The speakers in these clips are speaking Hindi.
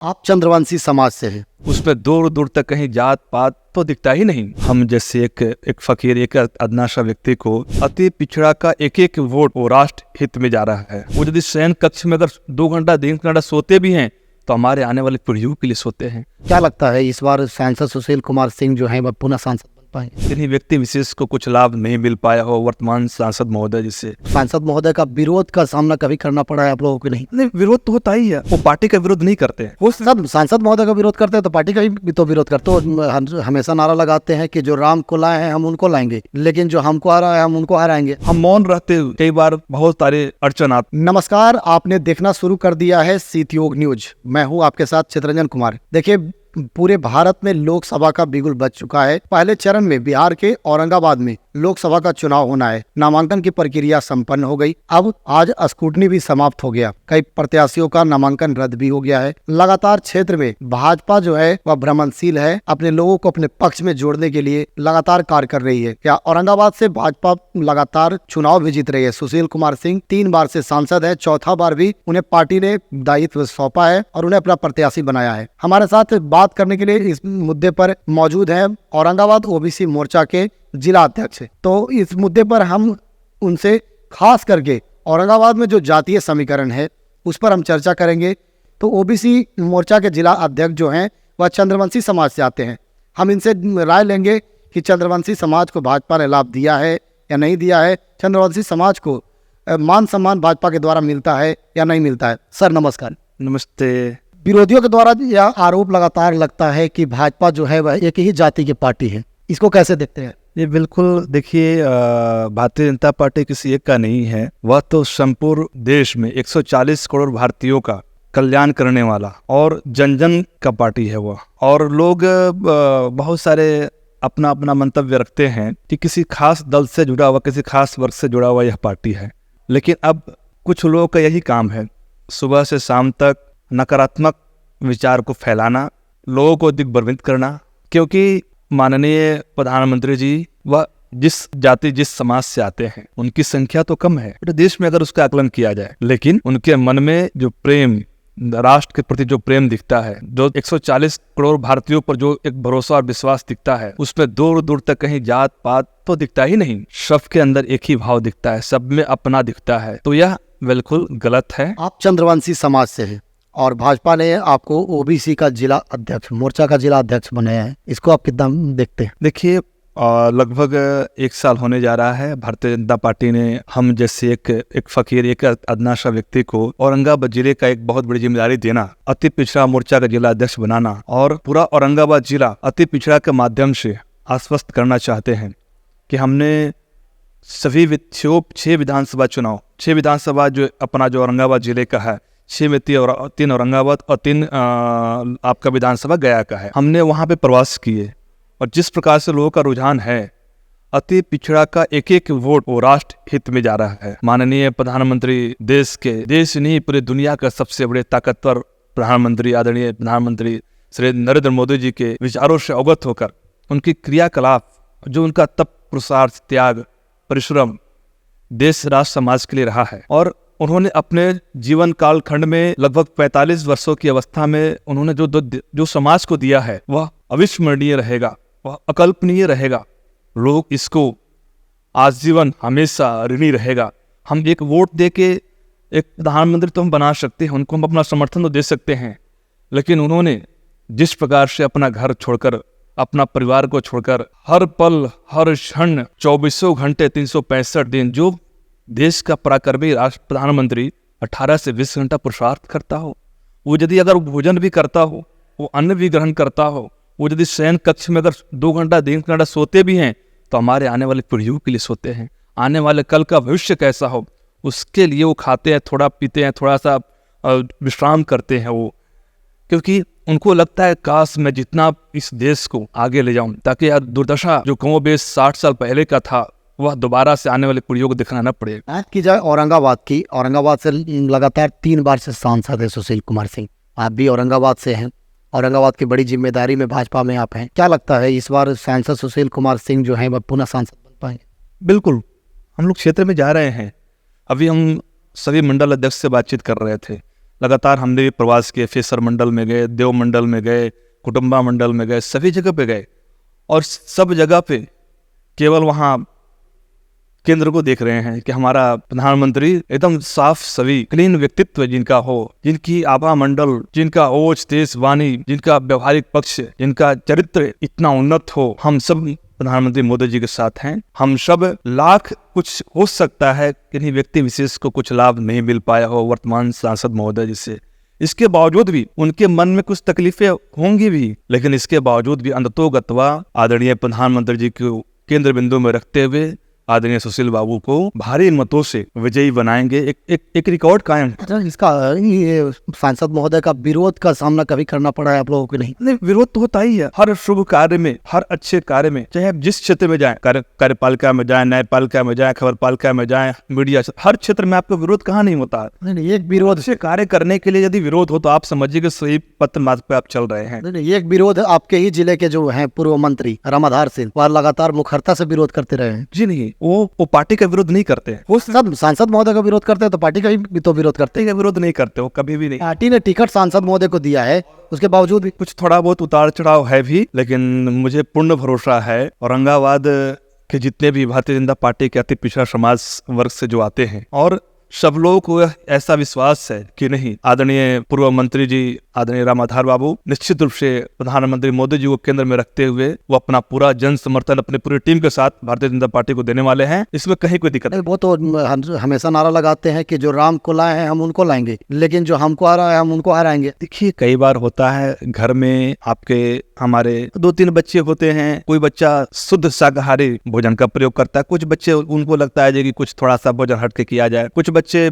आप चंद्रवंशी समाज से हैं। उसमें दूर दूर तक कहीं जात पात तो दिखता ही नहीं। हम जैसे एक फकीर, एक अदना सा व्यक्ति को अति पिछड़ा का एक एक वोट वो राष्ट्र हित में जा रहा है। वो यदि शयन कक्ष में अगर 2 घंटा 3 घंटा सोते भी हैं तो हमारे आने वाली पीढ़ियों के लिए सोते हैं। क्या लगता है इस बार सांसद सुशील कुमार सिंह जो हैं वह पुनः सांसद बन पाएंगे? किन्हीं व्यक्ति विशेष को कुछ लाभ नहीं मिल पाया हो वर्तमान सांसद महोदय जिससे। सांसद महोदय का विरोध का सामना कभी करना पड़ा है आप लोगों को? नहीं, विरोध तो होता ही है। वो पार्टी का विरोध नहीं करते हैं। वो सब सांसद महोदय का विरोध करते हैं तो पार्टी का भी तो विरोध करते हो। हमेशा नारा लगाते हैं कि जो राम को लाए हैं हम उनको लाएंगे, लेकिन जो हमको हरा है हम उनको हराएंगे। हम मौन रहते हुए कई बार बहुत सारे अड़चन आते। नमस्कार, आपने देखना शुरू कर दिया है सीतयोग न्यूज। मैं हूं आपके साथ चित्रंजन कुमार। देखिए, पूरे भारत में लोकसभा का बिगुल बज चुका है। पहले चरण में बिहार के औरंगाबाद में लोकसभा का चुनाव होना है। नामांकन की प्रक्रिया संपन्न हो गई। अब आज स्क्रूटनी भी समाप्त हो गया। कई प्रत्याशियों का नामांकन रद्द भी हो गया है। लगातार क्षेत्र में भाजपा जो है वह भ्रमणशील है, अपने लोगों को अपने पक्ष में जोड़ने के लिए लगातार कार्य कर रही है। क्या औरंगाबाद से भाजपा लगातार चुनाव भी जीत रही है। सुशील कुमार सिंह 3 बार से सांसद है, चौथा बार भी उन्हें पार्टी ने दायित्व सौंपा है और उन्हें अपना प्रत्याशी बनाया है। हमारे साथ बात करने के लिए इस मुद्दे पर मौजूद है औरंगाबाद ओबीसी मोर्चा के जिला अध्यक्ष। तो इस मुद्दे पर हम उनसे खास करके औरंगाबाद में जो जातीय समीकरण है उस पर हम चर्चा करेंगे। तो ओबीसी मोर्चा के जिला अध्यक्ष जो हैं वह चंद्रवंशी समाज से आते हैं। हम इनसे राय लेंगे कि चंद्रवंशी समाज को भाजपा ने लाभ दिया है या नहीं दिया है, चंद्रवंशी समाज को मान सम्मान भाजपा के द्वारा मिलता है या नहीं मिलता है। सर नमस्कार। नमस्ते। विरोधियों के द्वारा यह आरोप लगातार लगता है कि भाजपा जो है वह एक ही जाति की पार्टी है, इसको कैसे देखते हैं? ये बिल्कुल देखिए, भारतीय जनता पार्टी किसी एक का नहीं है। वह तो संपूर्ण देश में 140 करोड़ भारतीयों का कल्याण करने वाला और जन जन का पार्टी है वह। और लोग बहुत सारे अपना अपना मंतव्य रखते हैं कि किसी खास दल से जुड़ा हुआ, किसी खास वर्ग से जुड़ा हुआ यह पार्टी है। लेकिन अब कुछ लोगों का यही काम है, सुबह से शाम तक नकारात्मक विचार को फैलाना, लोगों को दिग्भ्रमित करना। क्योंकि माननीय प्रधानमंत्री जी वह जिस जाति जिस समाज से आते हैं उनकी संख्या तो कम है तो देश में अगर उसका आकलन किया जाए, लेकिन उनके मन में जो प्रेम, राष्ट्र के प्रति जो प्रेम दिखता है, जो 140 करोड़ भारतीयों पर जो एक भरोसा और विश्वास दिखता है, उसमें दूर दूर तक कहीं जात पात तो दिखता ही नहीं। सबके अंदर एक ही भाव दिखता है, सब में अपना दिखता है। तो यह बिल्कुल गलत है। आप चंद्रवंशी समाज से हैं और भाजपा ने आपको ओबीसी का जिला अध्यक्ष, मोर्चा का जिला अध्यक्ष बनाया है, इसको आप कितना देखते हैं? देखिए, लगभग 1 साल होने जा रहा है। भारतीय जनता पार्टी ने हम जैसे एक फकीर, एक अदना सा व्यक्ति को औरंगाबाद जिले का एक बहुत बड़ी जिम्मेदारी देना, अति पिछड़ा मोर्चा का जिला अध्यक्ष बनाना और पूरा औरंगाबाद जिला अति पिछड़ा के माध्यम से आश्वस्त करना चाहते हैं कि हमने सभी 6 विधानसभा चुनाव, 6 विधानसभा जो अपना जो औरंगाबाद जिले का है, 6 में 3 औरंगाबाद और 3 आपका विधानसभा गया का है, हमने वहाँ पे प्रवास किए। और जिस प्रकार से लोगों का रुझान है, अति पिछड़ा का एक एक वोट वो राष्ट्र हित में जा रहा है। माननीय प्रधानमंत्री देश नहीं पूरी दुनिया का सबसे बड़े ताकतवर प्रधानमंत्री, आदरणीय प्रधानमंत्री श्री नरेंद्र मोदी जी के विचारों से अवगत होकर उनकी क्रियाकलाप, जो उनका तप, पुरुषार्थ, त्याग, परिश्रम देश राष्ट्र समाज के लिए रहा है। और उन्होंने अपने जीवन काल खंड में लगभग 45 वर्षों की अवस्था में उन्होंने जो समाज को दिया है वह अविस्मरणीय रहेगा, वह अकल्पनीय रहेगा। लोग इसको आजीवन हमेशा ऋणी रहेगा। हम एक वोट दे के एक प्रधानमंत्री तो हम बना सकते हैं, उनको हम अपना समर्थन तो दे सकते हैं, लेकिन उन्होंने जिस प्रकार से अपना घर छोड़कर, अपना परिवार को छोड़कर हर पल हर क्षण 24 घंटे 365 दिन जो देश का पराक्रमी राष्ट्र प्रधानमंत्री 18 से 20 घंटा पुरुषार्थ करता हो, वो यदि अगर भोजन भी करता हो, वो अन्न भी ग्रहण करता हो, वो यदि शयन कक्ष में अगर 2 घंटा 3 घंटा सोते भी हैं तो हमारे आने वाली पीढ़ियों के लिए सोते हैं। आने वाले कल का भविष्य कैसा हो उसके लिए वो खाते हैं, थोड़ा पीते हैं, थोड़ा सा विश्राम करते हैं वो, क्योंकि उनको लगता है काश मैं जितना इस देश को आगे ले जाऊं ताकि यह दुर्दशा जो कमोबेश 60 साल पहले का था वह दोबारा से आने वाली पीढ़ियों को दिखाना न पड़े। बात की जाए औरंगाबाद की, औरंगाबाद से लगातार 3 बार से सांसद है सुशील कुमार सिंह। आप भी औरंगाबाद से हैं, औरंगाबाद की बड़ी जिम्मेदारी में भाजपा में आप हैं। क्या लगता है इस बार सांसद सुशील कुमार सिंह जो हैं वह पुनः सांसद बन पाएंगे? बिल्कुल, हम लोग क्षेत्र में जा रहे हैं। अभी हम सभी मंडल अध्यक्ष से बातचीत कर रहे थे। लगातार हमने भी प्रवास किए, फेसर मंडल में गए, देव मंडल में गए, कुटुम्बा मंडल में गए, सभी जगह पे गए और सब जगह पे केवल वहाँ केंद्र को देख रहे हैं कि हमारा प्रधानमंत्री एकदम साफ सभी क्लीन व्यक्तित्व जिनका हो, जिनकी आभा मंडल, जिनका ओज तेज वाणी, जिनका व्यवहारिक पक्ष, जिनका चरित्र इतना उन्नत हो, हम सब प्रधानमंत्री मोदी जी के साथ हैं। हम सब लाख कुछ हो सकता है किन्हीं व्यक्ति विशेष को कुछ लाभ नहीं मिल पाया हो वर्तमान सांसद महोदय जी से, इसके बावजूद भी उनके मन में कुछ तकलीफें होंगी भी, लेकिन इसके बावजूद भी अंततोगत्वा आदरणीय प्रधानमंत्री जी को केंद्र बिंदु में रखते हुए आदरणीय सुशील बाबू को भारी मतों से विजयी बनाएंगे। एक रिकॉर्ड कायम है। अच्छा, इसका ये सांसद महोदय का विरोध का सामना कभी करना पड़ा है आप लोगों को? नहीं, विरोध तो होता ही है हर शुभ कार्य में, हर अच्छे कार्य में, चाहे आप जिस क्षेत्र में जाएं, कार्यपालिका में जाएं, न्यायपालिका में जाएं, खबरपालिका में जाएं, मीडिया, हर क्षेत्र में आपको विरोध कहाँ नहीं होता है। नहीं, एक विरोध अच्छे कार्य करने के लिए यदि विरोध हो तो आप समझिए कि सही पत्र मार्ग पे आप चल रहे हैं। नहीं, एक विरोध आपके ही जिले के जो हैं पूर्व मंत्री रामाधार सिंह, वह लगातार मुखरता से विरोध करते रहे हैं। जी नहीं, वो पार्टी का विरोध नहीं करते हैं, वो सब सांसद महोदय का विरोध करते हैं तो पार्टी का भी तो विरोध करते हैं। पार्टी का विरोध नहीं करते, वो कभी भी नहीं। पार्टी ने टिकट सांसद महोदय को दिया है, उसके बावजूद भी कुछ थोड़ा बहुत उतार चढ़ाव है भी, लेकिन मुझे पूर्ण भरोसा है औरंगाबाद के जितने भी भारतीय जनता पार्टी के अति पिछड़ा समाज वर्ग से जो आते हैं, और सब लोगों को ऐसा विश्वास है कि नहीं, आदरणीय पूर्व मंत्री जी आदरणीय रामाधार बाबू निश्चित रूप से प्रधानमंत्री मोदी जी को केंद्र में रखते हुए वो अपना पूरा जन समर्थन अपनी पूरी टीम के साथ भारतीय जनता पार्टी को देने वाले हैं। इसमें कहीं कोई दिक्कत नहीं। वो तो हमेशा नारा लगाते हैं कि जो राम को लाए हैं हम उनको लाएंगे, लेकिन जो हमको आ रहा है हम उनको हराएंगे। देखिए, कई बार होता है घर में आपके हमारे 2-3 बच्चे होते हैं, कोई बच्चा शुद्ध शाकाहारी भोजन का प्रयोग करता है, कुछ बच्चे उनको लगता है कि कुछ थोड़ा सा भोजन हटके किया जाए, कुछ बच्चे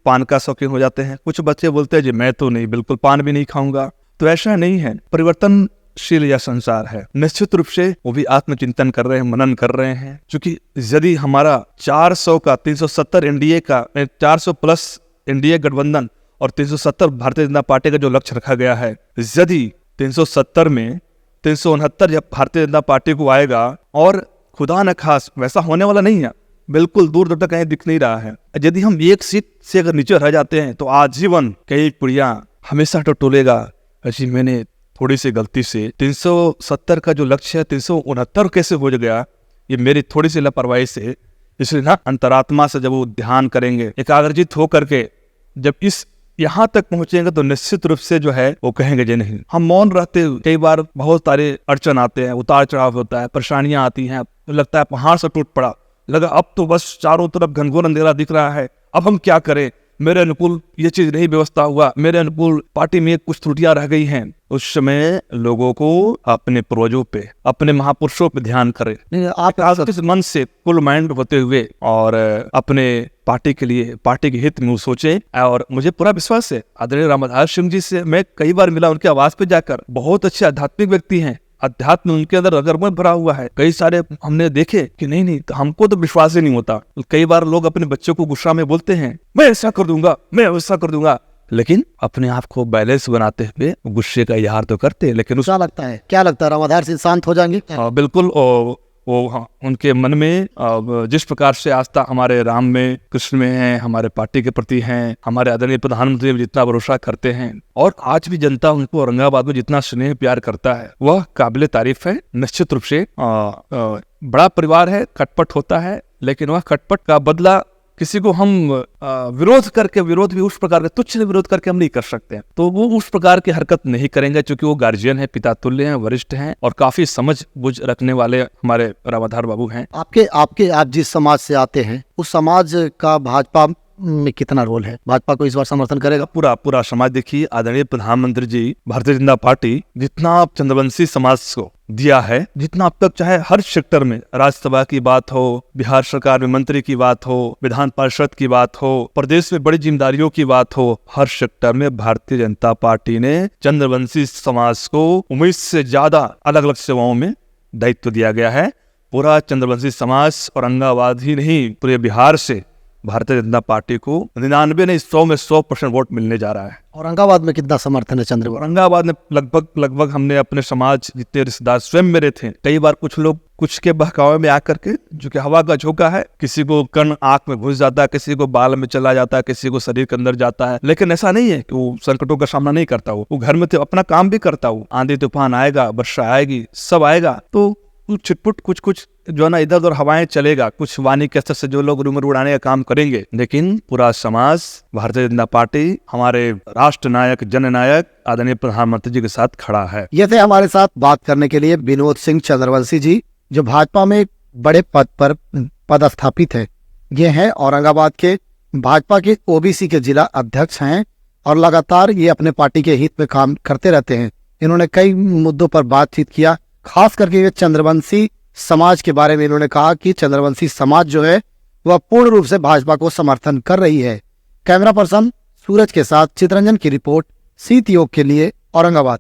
पान का शौकीन हो जाते हैं, कुछ बच्चे बोलते हैं जी मैं तो नहीं, बिल्कुल पान भी नहीं खाऊंगा। तो ऐसा नहीं है, परिवर्तनशील यह संसार है। निश्चित रूप से वो भी आत्मचिंतन कर रहे हैं, मनन कर रहे हैं, क्योंकि यदि हमारा 400 का 370 एनडीए का 400 प्लस एनडीए गठबंधन और 370 भारतीय जनता पार्टी का जो लक्ष्य रखा गया है, यदि 370 में 369 जब भारतीय जनता पार्टी को आएगा, और खुदा न खास वैसा होने वाला नहीं है, बिल्कुल दूर दूर तक कहीं दिख नहीं रहा है, यदि हम एक सीट से अगर नीचे रह जाते हैं तो आजीवन कई पीढ़ियां हमेशा टटोलेगा। ऐसी मैंने थोड़ी सी गलती से 370 का जो लक्ष्य है 369 कैसे हो गया, ये मेरी थोड़ी सी लापरवाही से। इसलिए ना अंतरात्मा से जब वो ध्यान करेंगे, एकाग्रचित हो करके जब इस यहाँ तक पहुंचेंगे तो निश्चित रूप से जो है वो कहेंगे जी नहीं। हम मौन रहते हुए कई बार बहुत सारे अड़चन आते हैं, उतार चढ़ाव होता है, परेशानियां आती हैं, तो लगता है पहाड़ से टूट पड़ा, लगा अब तो बस चारों तरफ घनघोर अंधेरा दिख रहा है, अब हम क्या करें, मेरे अनुकूल ये चीज नहीं व्यवस्था हुआ, मेरे अनुकूल पार्टी में कुछ त्रुटियां रह गई हैं। उस समय लोगों को अपने पूर्वजों पे, अपने महापुरुषों पे ध्यान करें। आप इस मन से फुल माइंड होते हुए और अपने पार्टी के लिए, पार्टी के हित में वो सोचें। और मुझे पूरा विश्वास है आदरणीय रामाधार सिंह जी से मैं कई बार मिला, उनके आवास पे जाकर, बहुत अच्छे आध्यात्मिक व्यक्ति हैं, अध्यात्म उनके अंदर अगरमय भरा हुआ है। कई सारे हमने देखे कि नहीं तो हमको तो विश्वास ही नहीं होता। कई बार लोग अपने बच्चों को गुस्सा में बोलते हैं मैं ऐसा कर दूंगा, मैं वैसा कर दूंगा, लेकिन अपने आप को बैलेंस बनाते हुए गुस्से का इजहार तो करते हैं। लेकिन क्या लगता है रामाधार सिंह शांत हो जाएंगे? बिल्कुल। उनके मन में जिस प्रकार से आस्था हमारे राम में, कृष्ण में है, हमारे पार्टी के प्रति है, हमारे आदरणीय प्रधानमंत्री में जितना भरोसा करते हैं, और आज भी जनता उनको औरंगाबाद में जितना स्नेह प्यार करता है, वह काबिले तारीफ है। निश्चित रूप से बड़ा परिवार है, खटपट होता है, लेकिन वह खटपट का बदला किसी को हम विरोध भी उस प्रकार का तुच्छ विरोध करके हम नहीं कर सकते हैं। तो वो उस प्रकार की हरकत नहीं करेंगे, क्योंकि वो गार्जियन है, पिता तुल्य हैं, वरिष्ठ हैं और काफी समझ बुझ रखने वाले हमारे रामाधार बाबू हैं। आप जिस समाज से आते हैं उस समाज का भाजपा में कितना रोल है? भाजपा को इस बार समर्थन करेगा? पूरा समाज। देखिए, आदरणीय प्रधानमंत्री जी, भारतीय जनता पार्टी जितना चंद्रवंशी समाज को दिया है, जितना अब तक चाहे हर सेक्टर में, राज्यसभा की बात हो, बिहार सरकार में मंत्री की बात हो, विधान परिषद की बात हो, प्रदेश में बड़ी जिम्मेदारियों की बात हो, हर सेक्टर में भारतीय जनता पार्टी ने चंद्रवंशी समाज को उम्मीद से ज्यादा अलग अलग सेवाओं में दायित्व दिया गया है। पूरा चंद्रवंशी समाज औरंगाबाद ही नहीं, पूरे बिहार से भारतीय जनता पार्टी को 99 नहीं 100 में 100% वोट मिलने जा रहा है। औरंगाबाद में कितना समर्थन है चंद्रबाबू? औरंगाबाद में लगभग हमने अपने समाज जितने रिश्तेदार स्वयं मेरे थे, कई बार कुछ लोग कुछ के बहकावे में आकर के, जो कि हवा का झोंका है, किसी को कण आंख में घुस जाता है, किसी को बाल में चला जाता है, किसी को शरीर के अंदर जाता है, लेकिन ऐसा नहीं है कि वो संकटों का सामना नहीं करता। वो घर में तो अपना काम भी करता। वो आंधी तूफान आएगा, वर्षा आएगी, सब आएगा, तो कुछ छिटपुट कुछ जो है ना इधर उधर हवाएं चलेगा, कुछ वाणी के स्तर से जो लोग रूमर उड़ाने का काम करेंगे, लेकिन पूरा समाज भारतीय जनता पार्टी हमारे राष्ट्र नायक जननायक आदरणीय प्रधानमंत्री जी के साथ खड़ा है। ये थे हमारे साथ बात करने के लिए विनोद सिंह चंद्रवंशी जी, जो भाजपा में एक बड़े पद पर पदस्थापित है। ये हैं औरंगाबाद के भाजपा के ओबीसी के जिला अध्यक्ष हैं और लगातार ये अपने पार्टी के हित में काम करते रहते हैं। इन्होंने कई मुद्दों पर बातचीत किया, खास करके ये चंद्रवंशी समाज के बारे में इन्होंने कहा कि चंद्रवंशी समाज जो है वह पूर्ण रूप से भाजपा को समर्थन कर रही है। कैमरा पर्सन सूरज के साथ चितरंजन की रिपोर्ट, सीत योग के लिए, औरंगाबाद।